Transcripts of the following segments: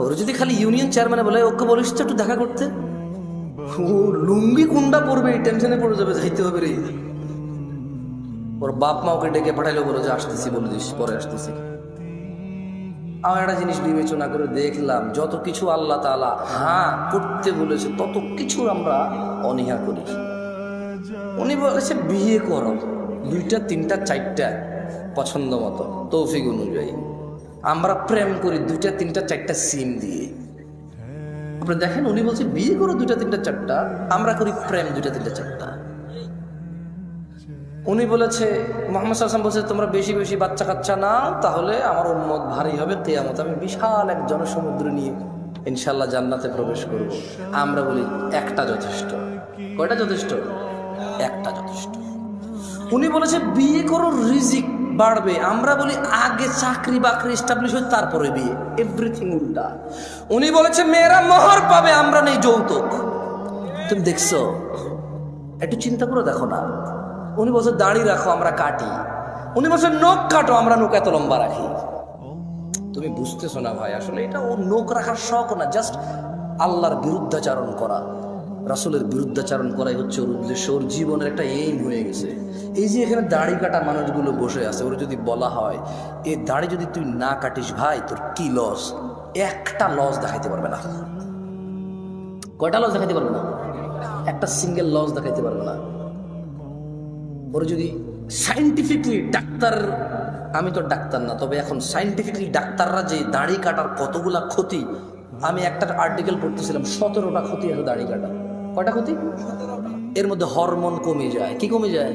ওর যদি খালি ইউনিয়ন চেয়ারম্যানে বলে ওকে বলিস তো একটু দেখা করতে, ও লুঙ্গি কুন্ডা পড়বে, টেনশনে পড়ে যাবে, যাইতে হবে রে। ওর বাপ মা ওকে ডেকে পাঠাইলো, বলো যে আসতেছি, বলে দিস পরে আসতেছি। আমি একটা জিনিস বিবেচনা করে দেখলাম, যত কিছু আল্লাহ তাআলা হ্যাঁ করতে বলেছে তত কিছু আমরা অনীহা করি। উনি বলেছে বিয়ে করো, 2টা 3টা 4টা পছন্দ মতো তৌফিক অনুযায়ী। আমরা প্রেম করি 2টা 3টা 4টা সিম দিয়ে। আপনি দেখেন, উনি বলছে বিয়ে করো 2টা 3টা 4টা, আমরা করি প্রেম 2টা 3টা 4টা। উনি বলেছে, মুহাম্মদ সাল্লাল্লাহু আলাইহি ওয়াসাল্লাম বলছে তোমরা বেশি বেশি বাচ্চা কাচ্চা নাও, তাহলে আমার উম্মত ভারী হবে, কিয়ামত আমি বিশাল এক জনসমুদ্র নিয়ে ইনশাআল্লাহ জান্নাতে প্রবেশ করব। আমরা বলি একটা যথেষ্ট। কয়টা যথেষ্ট? একটা যথেষ্ট। উনি বলেছে বিয়ে করো রিজিক বাড়বে, আমরা বলি আগে চাকরি বাকরি এস্টাবলিশ হয় তারপরে বিয়ে। এভরিথিং উল্টা। উনি বলেছে মেয়েরা মোহর পাবে, আমরা নেই যৌতুক। তুমি দেখছো? একটু চিন্তা করে দেখো না। উনি বলছে দাড়ি রাখো, আমরা কাটি। উনি বলছে নখ কাটো, আমরা নখ এত লম্বা রাখি। তুমি বুঝতেছো না ভাই, আসলে এটা ও নখ রাখার শখ না, জাস্ট আল্লাহর বিরুদ্ধাচারণ করা, রাসূলের বিরুদ্ধাচারণ করাই হচ্ছে ওর উদ্দেশ্য। ওর জীবনের একটা এইম হয়ে গেছে। এই যে এখানে দাড়ি কাটা মানুষগুলো বসে আছে, ওর যদি বলা হয় এই দাড়ি যদি তুই না কাটিস ভাই তোর কি লস, একটা লস দেখাইতে পারবে না। কয়টা লস দেখাইতে পারবে না? একটা সিঙ্গেল লস দেখাইতে পারবে না। ওর যদি সাইন্টিফিকলি ডাক্তার, আমি তো ডাক্তার না, তবে এখন সাইন্টিফিকলি ডাক্তাররা যে দাড়ি কাটার কতগুলা ক্ষতি, আমি একটা আর্টিকেল পড়তেছিলাম, 17টা ক্ষতি আছে দাড়ি কাটা। কয়টা ক্ষতি? এর মধ্যে হরমোন কমে যায়। কি কমে যায়?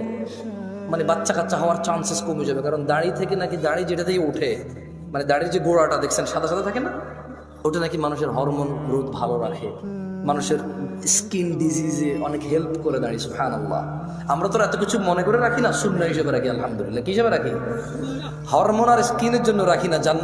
মানে বাচ্চা কাচ্চা হওয়ার চান্সেস কমে যাবে, কারণ দাড়ি থেকে নাকি, দাড়ি যেটাতেই ওঠে, মানে দাড়ির যে গোড়াটা দেখছেন সাদা সাদা থাকে না, ওটা নাকি মানুষের হরমোন গ্রোথ ভালো রাখে, মানুষের স্কিন ডিজিজে অনেক হেল্প করে দাঁড়িয়ে। সুবহানাল্লাহ। আমরা তো এত কিছু মনে করে রাখি না, সুন্নাহ হিসেবে রাখি, আলহামদুলিল্লাহ। কি হিসেবে রাখি? হরমোন আর স্কিনের জন্য রাখি না, জান্নাত